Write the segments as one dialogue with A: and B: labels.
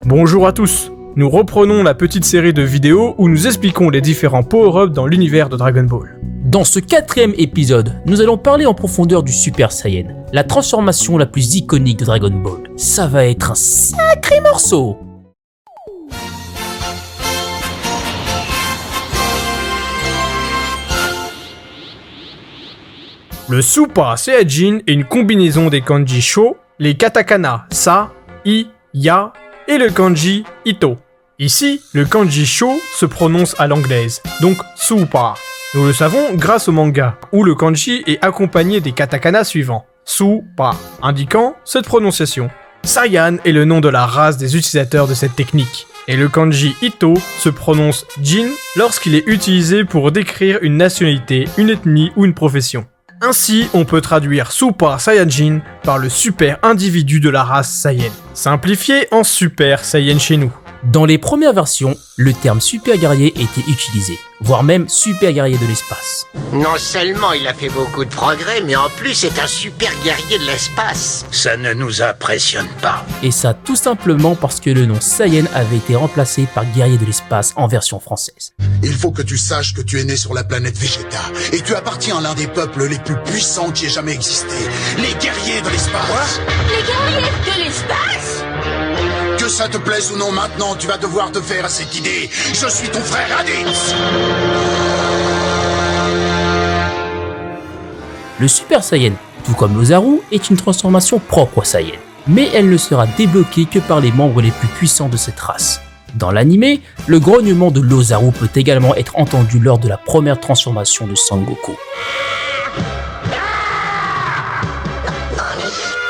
A: Bonjour à tous. Nous reprenons la petite série de vidéos où nous expliquons les différents power-ups dans l'univers de Dragon Ball.
B: Dans ce 4e épisode, nous allons parler en profondeur du Super Saiyan, la transformation la plus iconique de Dragon Ball. Ça va être un sacré morceau.
A: Le Super Saiyajin est une combinaison des kanji Sho, les katakana Sa, I, Ya et le kanji Ito. Ici, le kanji Sho se prononce à l'anglaise, donc Super. Nous le savons grâce au manga, où le kanji est accompagné des katakana suivants, Super, indiquant cette prononciation. Saiyan est le nom de la race des utilisateurs de cette technique, et le kanji Ito se prononce Jin lorsqu'il est utilisé pour décrire une nationalité, une ethnie ou une profession. Ainsi, on peut traduire Super Saiyajin par le super individu de la race Saiyan, simplifié en Super Saiyan chez nous.
B: Dans les premières versions, le terme super guerrier était utilisé, voire même super guerrier de l'espace.
C: Non seulement il a fait beaucoup de progrès, mais en plus c'est un super guerrier de l'espace. Ça ne nous impressionne pas.
B: Et ça tout simplement parce que le nom Saiyan avait été remplacé par guerrier de l'espace en version française.
D: Il faut que tu saches que tu es né sur la planète Vegeta, et tu appartiens à l'un des peuples les plus puissants qui ait jamais existé, les guerriers de l'espace.
E: Les guerriers de l'espace?
D: Que ça te plaise ou non, maintenant tu vas devoir te faire à cette idée. Je suis ton frère Raditz.
B: Le Super Saiyan, tout comme l'Ozaru, est une transformation propre au Saiyan, mais elle ne sera débloquée que par les membres les plus puissants de cette race. Dans l'anime, le grognement de l'Ozaru peut également être entendu lors de la première transformation de Sangoku.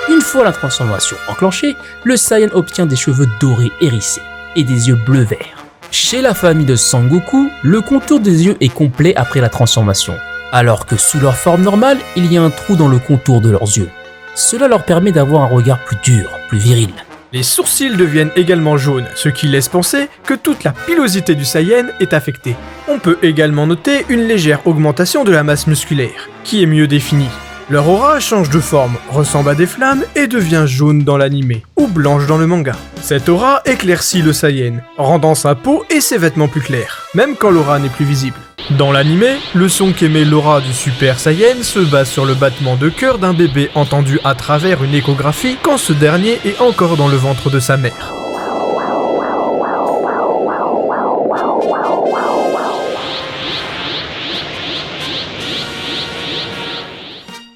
B: Une fois la transformation enclenchée, le Saiyan obtient des cheveux dorés hérissés et des yeux bleu-vert. Chez la famille de Sangoku, le contour des yeux est complet après la transformation, alors que sous leur forme normale, il y a un trou dans le contour de leurs yeux. Cela leur permet d'avoir un regard plus dur, plus viril.
A: Les sourcils deviennent également jaunes, ce qui laisse penser que toute la pilosité du Saiyan est affectée. On peut également noter une légère augmentation de la masse musculaire, qui est mieux définie. Leur aura change de forme, ressemble à des flammes et devient jaune dans l'anime, ou blanche dans le manga. Cette aura éclaircit le Saiyan, rendant sa peau et ses vêtements plus clairs, même quand l'aura n'est plus visible. Dans l'anime, le son qu'émet l'aura du Super Saiyan se base sur le battement de cœur d'un bébé entendu à travers une échographie quand ce dernier est encore dans le ventre de sa mère.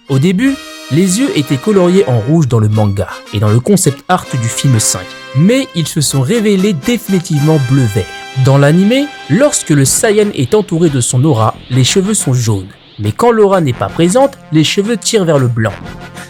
B: Au début, les yeux étaient coloriés en rouge dans le manga et dans le concept art du film 5, mais ils se sont révélés définitivement bleu-vert. Dans l'anime, lorsque le Saiyan est entouré de son aura, les cheveux sont jaunes, mais quand l'aura n'est pas présente, les cheveux tirent vers le blanc.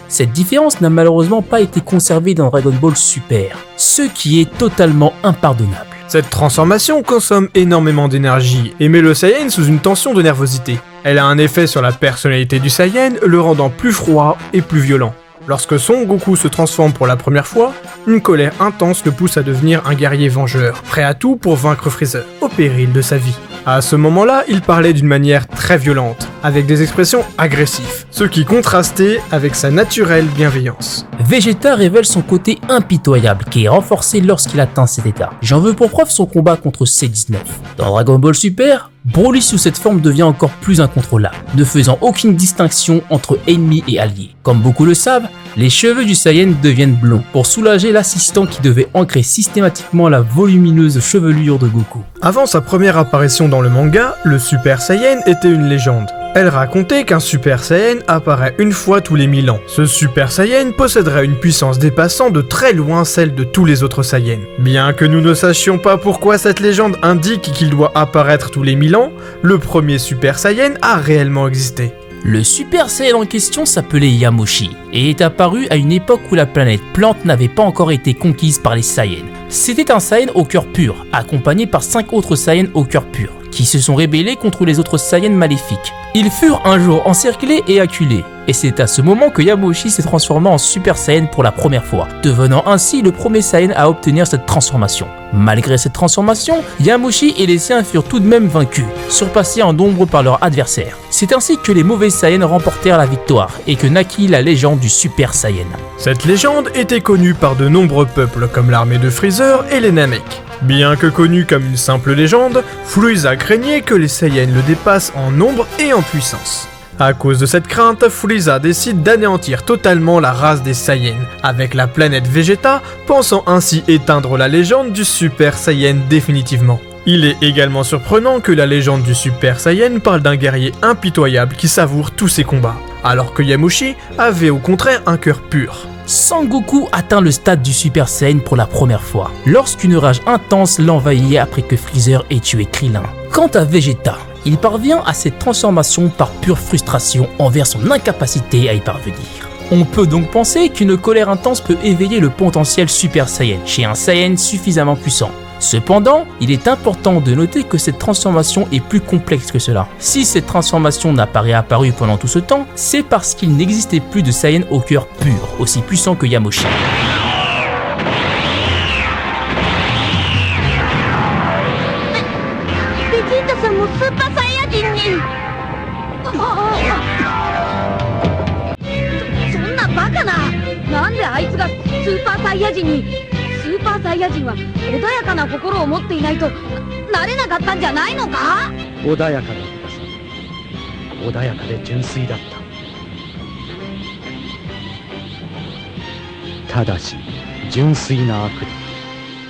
B: Cette différence n'a malheureusement pas été conservée dans Dragon Ball Super, ce qui est totalement impardonnable.
A: Cette transformation consomme énormément d'énergie et met le Saiyan sous une tension de nervosité. Elle a un effet sur la personnalité du Saiyan, le rendant plus froid et plus violent. Lorsque Son Goku se transforme pour la première fois, une colère intense le pousse à devenir un guerrier vengeur, prêt à tout pour vaincre Freezer, au péril de sa vie. À ce moment-là, il parlait d'une manière très violente, avec des expressions agressives, ce qui contrastait avec sa naturelle bienveillance.
B: Vegeta révèle son côté impitoyable qui est renforcé lorsqu'il atteint cet état. J'en veux pour preuve son combat contre C-19. Dans Dragon Ball Super, Broly sous cette forme devient encore plus incontrôlable, ne faisant aucune distinction entre ennemis et alliés. Comme beaucoup le savent, les cheveux du Saiyan deviennent blonds pour soulager l'assistant qui devait ancrer systématiquement la volumineuse chevelure de Goku.
A: Avant sa première apparition dans le manga, le Super Saiyan était une légende. Elle racontait qu'un Super Saiyan apparaît une fois tous les 1000 ans. Ce Super Saiyan posséderait une puissance dépassant de très loin celle de tous les autres Saiyans. Bien que nous ne sachions pas pourquoi cette légende indique qu'il doit apparaître tous les 1000 ans, le premier Super Saiyan a réellement existé.
B: Le Super Saiyan en question s'appelait Yamoshi et est apparu à une époque où la planète Plante n'avait pas encore été conquise par les Saiyans. C'était un Saiyan au cœur pur, accompagné par 5 autres Saiyans au cœur pur, qui se sont rébellés contre les autres Saiyans maléfiques. Ils furent un jour encerclés et acculés, et c'est à ce moment que Yamoshi s'est transformé en Super Saiyan pour la première fois, devenant ainsi le premier Saiyan à obtenir cette transformation. Malgré cette transformation, Yamoshi et les siens furent tout de même vaincus, surpassés en nombre par leurs adversaires. C'est ainsi que les mauvais Saiyans remportèrent la victoire, et que naquit la légende du Super Saiyan.
A: Cette légende était connue par de nombreux peuples comme l'armée de Freezer et les Namek. Bien que connu comme une simple légende, Frieza craignait que les Saiyans le dépassent en nombre et en puissance. À cause de cette crainte, Frieza décide d'anéantir totalement la race des Saiyans, avec la planète Vegeta, pensant ainsi éteindre la légende du Super Saiyan définitivement. Il est également surprenant que la légende du Super Saiyan parle d'un guerrier impitoyable qui savoure tous ses combats, alors que Yamoshi avait au contraire un cœur pur.
B: Sangoku atteint le stade du Super Saiyan pour la première fois, lorsqu'une rage intense l'envahit après que Freezer ait tué Krillin. Quant à Vegeta, il parvient à cette transformation par pure frustration envers son incapacité à y parvenir. On peut donc penser qu'une colère intense peut éveiller le potentiel Super Saiyan chez un Saiyan suffisamment puissant. Cependant, il est important de noter que cette transformation est plus complexe que cela. Si cette transformation n'a pas réapparu pendant tout ce temps, c'est parce qu'il n'existait plus de Saiyan au cœur pur, aussi puissant que Yamoshi.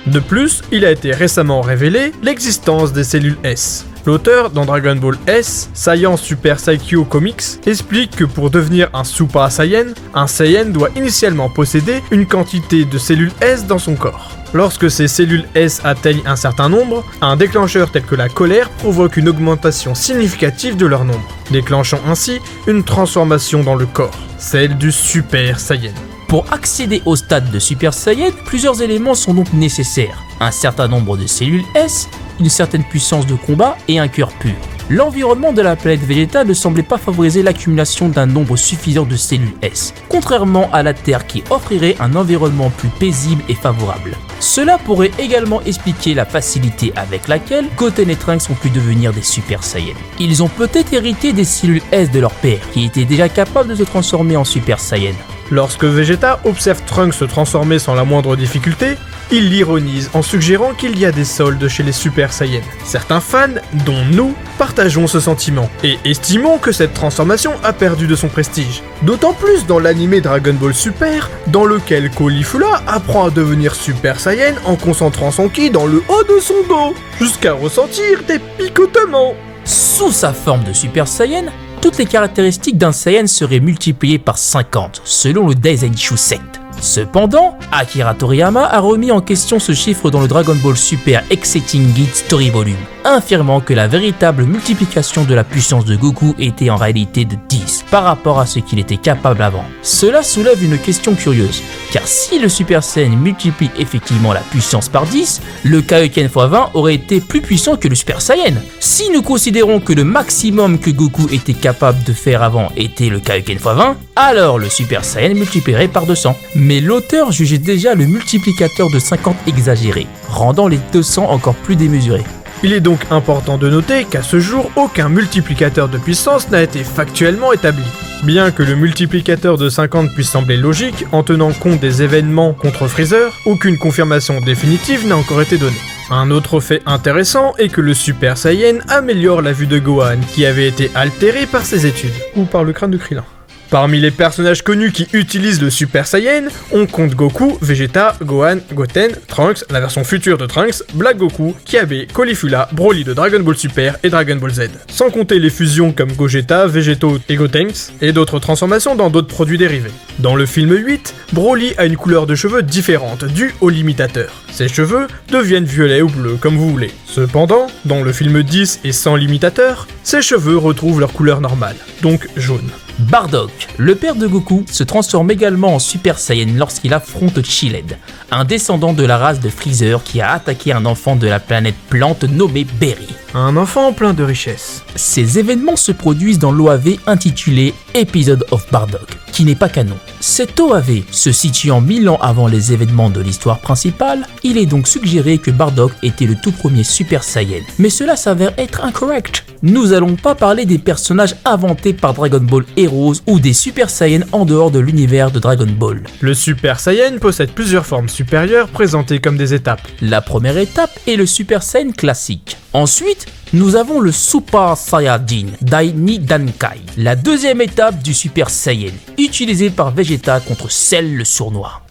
A: De plus, il a été récemment révélé l'existence des cellules S. L'auteur, dans Dragon Ball S, Saiyan Super Saikyo Comics, explique que pour devenir un Super Saiyan, un Saiyan doit initialement posséder une quantité de cellules S dans son corps. Lorsque ces cellules S atteignent un certain nombre, un déclencheur tel que la colère provoque une augmentation significative de leur nombre, déclenchant ainsi une transformation dans le corps, celle du Super Saiyan.
B: Pour accéder au stade de Super Saiyan, plusieurs éléments sont donc nécessaires. Un certain nombre de cellules S, une certaine puissance de combat et un cœur pur. L'environnement de la planète Vegeta ne semblait pas favoriser l'accumulation d'un nombre suffisant de cellules S, contrairement à la Terre qui offrirait un environnement plus paisible et favorable. Cela pourrait également expliquer la facilité avec laquelle Goten et Trunks ont pu devenir des Super Saiyans. Ils ont peut-être hérité des cellules S de leur père, qui étaient déjà capables de se transformer en Super Saiyan.
A: Lorsque Vegeta observe Trunks se transformer sans la moindre difficulté, il l'ironise en suggérant qu'il y a des soldes chez les Super Saiyans. Certains fans, dont nous, partageons ce sentiment et estimons que cette transformation a perdu de son prestige. D'autant plus dans l'anime Dragon Ball Super, dans lequel Caulifla apprend à devenir Super Saiyan en concentrant son ki dans le haut de son dos, jusqu'à ressentir des picotements.
B: Sous sa forme de Super Saiyan, toutes les caractéristiques d'un Saiyan seraient multipliées par 50, selon le Daizenshuu Sect. Cependant, Akira Toriyama a remis en question ce chiffre dans le Dragon Ball Super Exciting Guide Story Volume, affirmant que la véritable multiplication de la puissance de Goku était en réalité de 10 par rapport à ce qu'il était capable avant. Cela soulève une question curieuse, car si le Super Saiyan multiplie effectivement la puissance par 10, le Kaioken x20 aurait été plus puissant que le Super Saiyan. Si nous considérons que le maximum que Goku était capable de faire avant était le Kaioken x20, alors le Super Saiyan multiplierait par 200. Mais l'auteur jugeait déjà le multiplicateur de 50 exagéré, rendant les 200 encore plus démesurés.
A: Il est donc important de noter qu'à ce jour, aucun multiplicateur de puissance n'a été factuellement établi. Bien que le multiplicateur de 50 puisse sembler logique en tenant compte des événements contre Freezer, aucune confirmation définitive n'a encore été donnée. Un autre fait intéressant est que le Super Saiyan améliore la vue de Gohan qui avait été altérée par ses études, ou par le crâne de Krillin. Parmi les personnages connus qui utilisent le Super Saiyan, on compte Goku, Vegeta, Gohan, Goten, Trunks, la version future de Trunks, Black Goku, Kiabe, Caulifla, Broly de Dragon Ball Super et Dragon Ball Z. Sans compter les fusions comme Gogeta, Vegeto et Gotenks, et d'autres transformations dans d'autres produits dérivés. Dans le film 8, Broly a une couleur de cheveux différente due au limitateur. Ses cheveux deviennent violets ou bleus comme vous voulez. Cependant, dans le film 10 et sans limitateur, ses cheveux retrouvent leur couleur normale, donc jaune.
B: Bardock, le père de Goku, se transforme également en Super Saiyan lorsqu'il affronte Chiled, un descendant de la race de Freezer qui a attaqué un enfant de la planète plante nommé Berry.
A: un enfant plein de richesses.
B: Ces événements se produisent dans l'OAV intitulé Episode of Bardock, qui n'est pas canon. Cet OAV se situant 1000 ans avant les événements de l'histoire principale, il est donc suggéré que Bardock était le tout premier Super Saiyan. Mais cela s'avère être incorrect. Nous allons pas parler des personnages inventés par Dragon Ball Heroes ou des Super Saiyans en dehors de l'univers de Dragon Ball.
A: Le Super Saiyan possède plusieurs formes supérieures présentées comme des étapes.
B: La première étape est le Super Saiyan classique. Ensuite, nous avons le Super Saiyajin Dai Ni Dankai, la deuxième étape du Super Saiyan, utilisée par Vegeta contre Cell le sournois.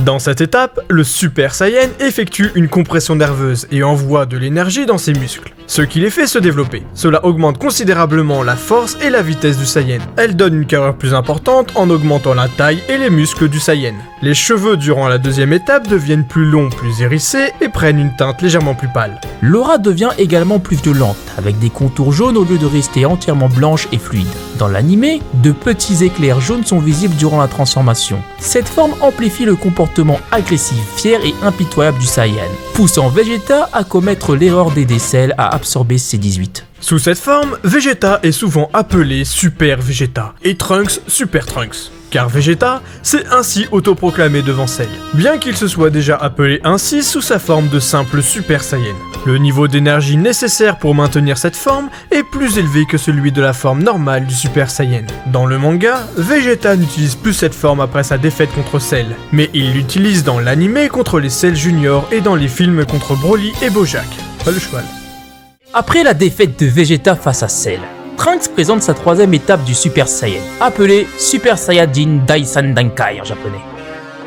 A: Dans cette étape, le Super Saiyan effectue une compression nerveuse et envoie de l'énergie dans ses muscles, ce qui les fait se développer. Cela augmente considérablement la force et la vitesse du Saiyan. Elle donne une carrure plus importante en augmentant la taille et les muscles du Saiyan. Les cheveux durant la deuxième étape deviennent plus longs, plus hérissés et prennent une teinte légèrement plus pâle.
B: L'aura devient également plus violente, avec des contours jaunes au lieu de rester entièrement blanches et fluides. Dans l'anime, de petits éclairs jaunes sont visibles durant la transformation. Cette forme amplifie le comportement agressif, fier et impitoyable du Saiyan, poussant Vegeta à commettre l'erreur d'aider Cell à absorber ses 18.
A: Sous cette forme, Vegeta est souvent appelé Super Vegeta et Trunks Super Trunks. Car Vegeta s'est ainsi autoproclamé devant Cell, bien qu'il se soit déjà appelé ainsi sous sa forme de simple Super Saiyan. Le niveau d'énergie nécessaire pour maintenir cette forme est plus élevé que celui de la forme normale du Super Saiyan. Dans le manga, Vegeta n'utilise plus cette forme après sa défaite contre Cell, mais il l'utilise dans l'anime contre les Cell Junior et dans les films contre Broly et Bojack. Pas le cheval.
B: Après la défaite de Vegeta face à Cell, Trunks présente sa troisième étape du Super Saiyan, appelée Super Saiyajin Daisan Dankai en japonais.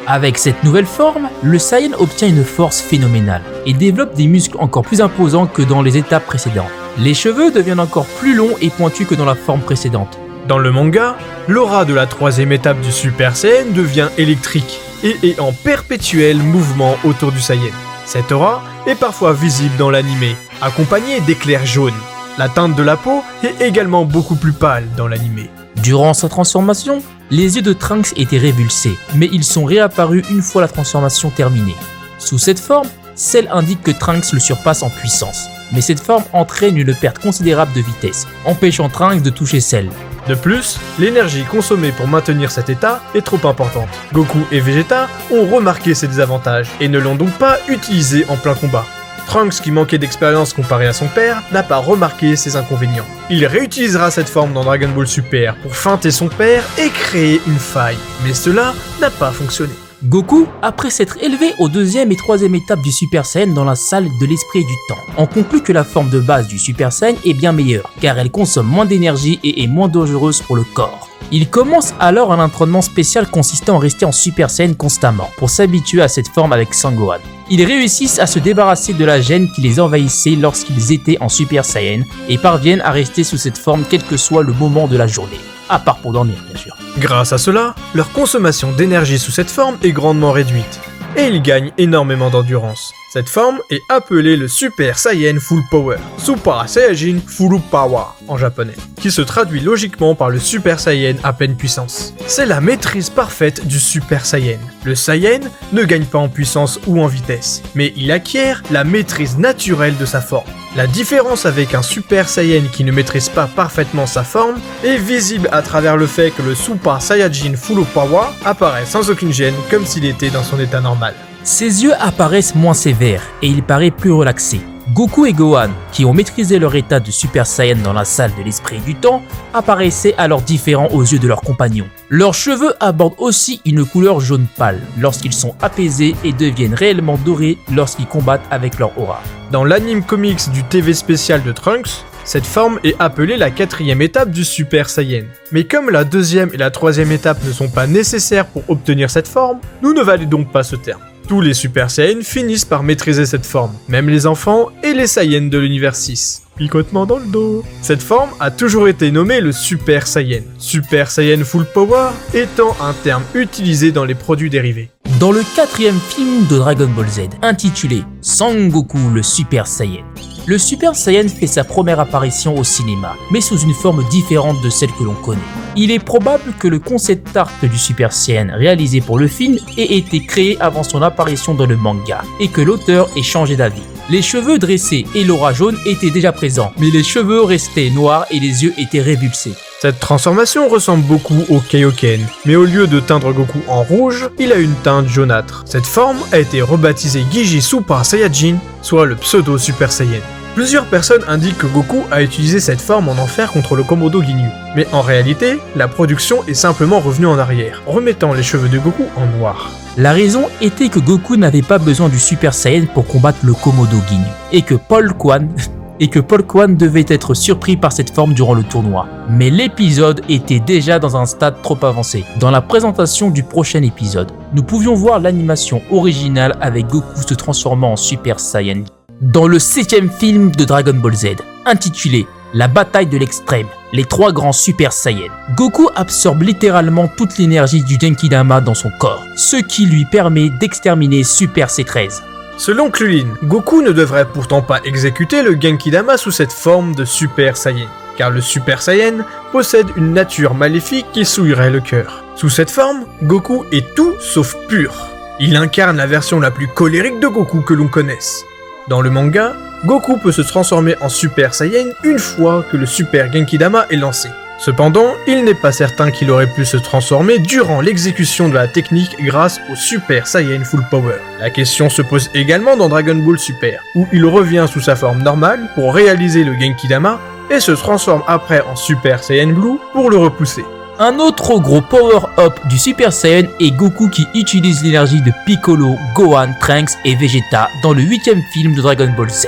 B: Avec cette nouvelle forme, le Saiyan obtient une force phénoménale et développe des muscles encore plus imposants que dans les étapes précédentes. Les cheveux deviennent encore plus longs et pointus que dans la forme précédente.
A: Dans le manga, l'aura de la troisième étape du Super Saiyan devient électrique et est en perpétuel mouvement autour du Saiyan. Cette aura est parfois visible dans l'anime, accompagnée d'éclairs jaunes. La teinte de la peau est également beaucoup plus pâle dans l'anime.
B: Durant sa transformation, les yeux de Trunks étaient révulsés, mais ils sont réapparus une fois la transformation terminée. Sous cette forme, Cell indique que Trunks le surpasse en puissance, mais cette forme entraîne une perte considérable de vitesse, empêchant Trunks de toucher Cell.
A: De plus, l'énergie consommée pour maintenir cet état est trop importante. Goku et Vegeta ont remarqué ces désavantages et ne l'ont donc pas utilisé en plein combat. Trunks, qui manquait d'expérience comparé à son père, n'a pas remarqué ces inconvénients. Il réutilisera cette forme dans Dragon Ball Super pour feinter son père et créer une faille, mais cela n'a pas fonctionné.
B: Goku, après s'être élevé aux deuxième et troisième étapes du Super Saiyan dans la salle de l'esprit et du temps, en conclut que la forme de base du Super Saiyan est bien meilleure, car elle consomme moins d'énergie et est moins dangereuse pour le corps. Il commence alors un entraînement spécial consistant à rester en Super Saiyan constamment, pour s'habituer à cette forme avec Sangohan. Ils réussissent à se débarrasser de la gêne qui les envahissait lorsqu'ils étaient en Super Saiyan, et parviennent à rester sous cette forme quel que soit le moment de la journée, à part pour dormir bien sûr.
A: Grâce à cela, leur consommation d'énergie sous cette forme est grandement réduite, et ils gagnent énormément d'endurance. Cette forme est appelée le Super Saiyan Full Power, Super Saiyajin Full Power en japonais, qui se traduit logiquement par le Super Saiyan à pleine puissance. C'est la maîtrise parfaite du Super Saiyan. Le Saiyan ne gagne pas en puissance ou en vitesse, mais il acquiert la maîtrise naturelle de sa forme. La différence avec un Super Saiyan qui ne maîtrise pas parfaitement sa forme est visible à travers le fait que le Super Saiyajin Full Power apparaît sans aucune gêne comme s'il était dans son état normal.
B: Ses yeux apparaissent moins sévères et il paraît plus relaxé. Goku et Gohan, qui ont maîtrisé leur état de Super Saiyan dans la salle de l'esprit et du temps, apparaissaient alors différents aux yeux de leurs compagnons. Leurs cheveux abordent aussi une couleur jaune pâle lorsqu'ils sont apaisés et deviennent réellement dorés lorsqu'ils combattent avec leur aura.
A: Dans l'anime comics du TV spécial de Trunks, cette forme est appelée la quatrième étape du Super Saiyan. Mais comme la deuxième et la troisième étape ne sont pas nécessaires pour obtenir cette forme, nous ne validons pas ce terme. Tous les Super Saiyans finissent par maîtriser cette forme, même les enfants et les Saiyans de l'univers 6. Picotement dans le dos. Cette forme a toujours été nommée le Super Saiyan. Super Saiyan Full Power étant un terme utilisé dans les produits dérivés.
B: Dans le quatrième film de Dragon Ball Z, intitulé Sangoku le Super Saiyan, le Super Saiyan fait sa première apparition au cinéma, mais sous une forme différente de celle que l'on connaît. Il est probable que le concept art du Super Saiyan réalisé pour le film ait été créé avant son apparition dans le manga et que l'auteur ait changé d'avis. Les cheveux dressés et l'aura jaune étaient déjà présents, mais les cheveux restaient noirs et les yeux étaient révulsés.
A: Cette transformation ressemble beaucoup au Kaioken, mais au lieu de teindre Goku en rouge, il a une teinte jaunâtre. Cette forme a été rebaptisée Gigi Super Saiyajin, soit le pseudo Super Saiyan. Plusieurs personnes indiquent que Goku a utilisé cette forme en enfer contre le Komodo Ginyu, mais en réalité, la production est simplement revenue en arrière, remettant les cheveux de Goku en noir.
B: La raison était que Goku n'avait pas besoin du Super Saiyan pour combattre le Komodo Ginyu, et que Paul Quan devait être surpris par cette forme durant le tournoi. Mais l'épisode était déjà dans un stade trop avancé. Dans la présentation du prochain épisode, nous pouvions voir l'animation originale avec Goku se transformant en Super Saiyan. Dans le 7e film de Dragon Ball Z, intitulé La bataille de l'extrême, les 3 grands Super Saiyans, Goku absorbe littéralement toute l'énergie du Genkidama dans son corps, ce qui lui permet d'exterminer Super C13.
A: Selon Krillin, Goku ne devrait pourtant pas exécuter le Genkidama sous cette forme de Super Saiyan, car le Super Saiyan possède une nature maléfique qui souillerait le cœur. Sous cette forme, Goku est tout sauf pur. Il incarne la version la plus colérique de Goku que l'on connaisse. Dans le manga, Goku peut se transformer en Super Saiyan une fois que le Super Genkidama est lancé. Cependant, il n'est pas certain qu'il aurait pu se transformer durant l'exécution de la technique grâce au Super Saiyan Full Power. La question se pose également dans Dragon Ball Super, où il revient sous sa forme normale pour réaliser le Genkidama et se transforme après en Super Saiyan Blue pour le repousser.
B: Un autre gros power-up du Super Saiyan est Goku qui utilise l'énergie de Piccolo, Gohan, Trunks et Vegeta dans le 8e film de Dragon Ball Z.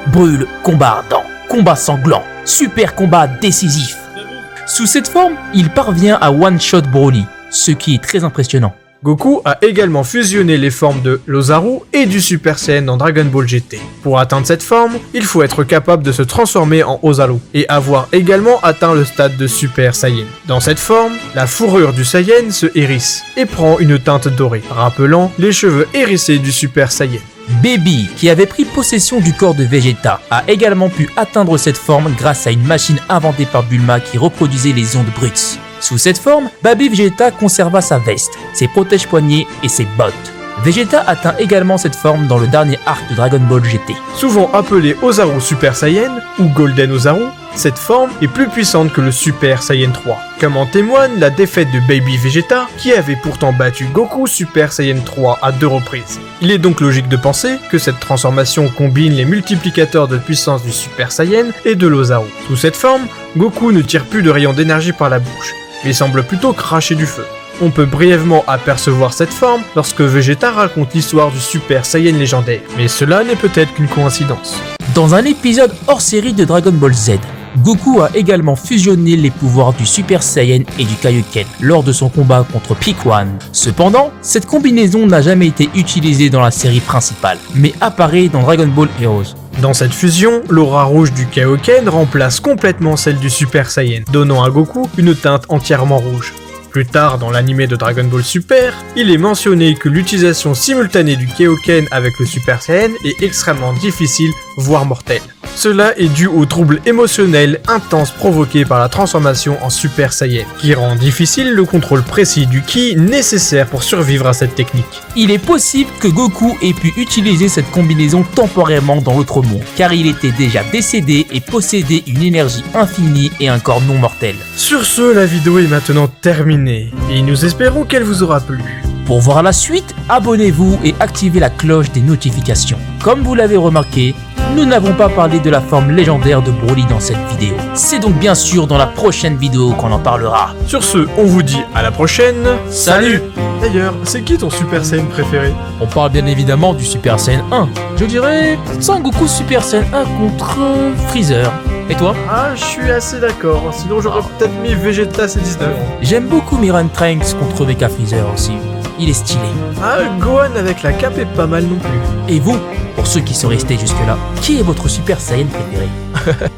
B: Brûle, combat ardent, combat sanglant, super combat décisif. Sous cette forme, il parvient à one-shot Broly, ce qui est très impressionnant.
A: Goku a également fusionné les formes de l'Ozaru et du Super Saiyan dans Dragon Ball GT. Pour atteindre cette forme, il faut être capable de se transformer en Ozaru et avoir également atteint le stade de Super Saiyan. Dans cette forme, la fourrure du Saiyan se hérisse et prend une teinte dorée, rappelant les cheveux hérissés du Super Saiyan.
B: Baby, qui avait pris possession du corps de Vegeta, a également pu atteindre cette forme grâce à une machine inventée par Bulma qui reproduisait les ondes brutes. Sous cette forme, Baby Vegeta conserva sa veste, ses protège-poignets et ses bottes. Vegeta atteint également cette forme dans le dernier arc de Dragon Ball GT.
A: Souvent appelé Ozaru Super Saiyan ou Golden Ozaru, cette forme est plus puissante que le Super Saiyan 3, comme en témoigne la défaite de Baby Vegeta qui avait pourtant battu Goku Super Saiyan 3 à 2 reprises. Il est donc logique de penser que cette transformation combine les multiplicateurs de puissance du Super Saiyan et de l'Ozaru. Sous cette forme, Goku ne tire plus de rayons d'énergie par la bouche, mais semble plutôt cracher du feu. On peut brièvement apercevoir cette forme lorsque Vegeta raconte l'histoire du Super Saiyan légendaire, mais cela n'est peut-être qu'une coïncidence.
B: Dans un épisode hors série de Dragon Ball Z, Goku a également fusionné les pouvoirs du Super Saiyan et du Kaioken lors de son combat contre Pikwon. Cependant, cette combinaison n'a jamais été utilisée dans la série principale, mais apparaît dans Dragon Ball Heroes.
A: Dans cette fusion, l'aura rouge du Kaioken remplace complètement celle du Super Saiyan, donnant à Goku une teinte entièrement rouge. Plus tard dans l'anime de Dragon Ball Super, il est mentionné que l'utilisation simultanée du Kaioken avec le Super Saiyan est extrêmement difficile, voire mortelle. Cela est dû aux troubles émotionnels intenses provoqués par la transformation en Super Saiyan, qui rend difficile le contrôle précis du ki nécessaire pour survivre à cette technique.
B: Il est possible que Goku ait pu utiliser cette combinaison temporairement dans l'autre monde, car il était déjà décédé et possédait une énergie infinie et un corps non mortel.
A: Sur ce, la vidéo est maintenant terminée, et nous espérons qu'elle vous aura plu.
B: Pour voir la suite, abonnez-vous et activez la cloche des notifications. Comme vous l'avez remarqué, nous n'avons pas parlé de la forme légendaire de Broly dans cette vidéo. C'est donc bien sûr dans la prochaine vidéo qu'on en parlera.
A: Sur ce, on vous dit à la prochaine.
B: Salut!
A: D'ailleurs, c'est qui ton Super Saiyan préféré?
B: On parle bien évidemment du Super Saiyan 1. Je dirais Sangoku Super Saiyan 1 contre Freezer. Et toi?
A: Ah, je suis assez d'accord, sinon j'aurais peut-être mis Vegeta C19.
B: J'aime beaucoup Miran Trunks contre Mecha Freezer aussi. Il est stylé.
A: Ah, Gohan avec la cape est pas mal non plus.
B: Et vous, pour ceux qui sont restés jusque-là, qui est votre Super Saiyan préféré?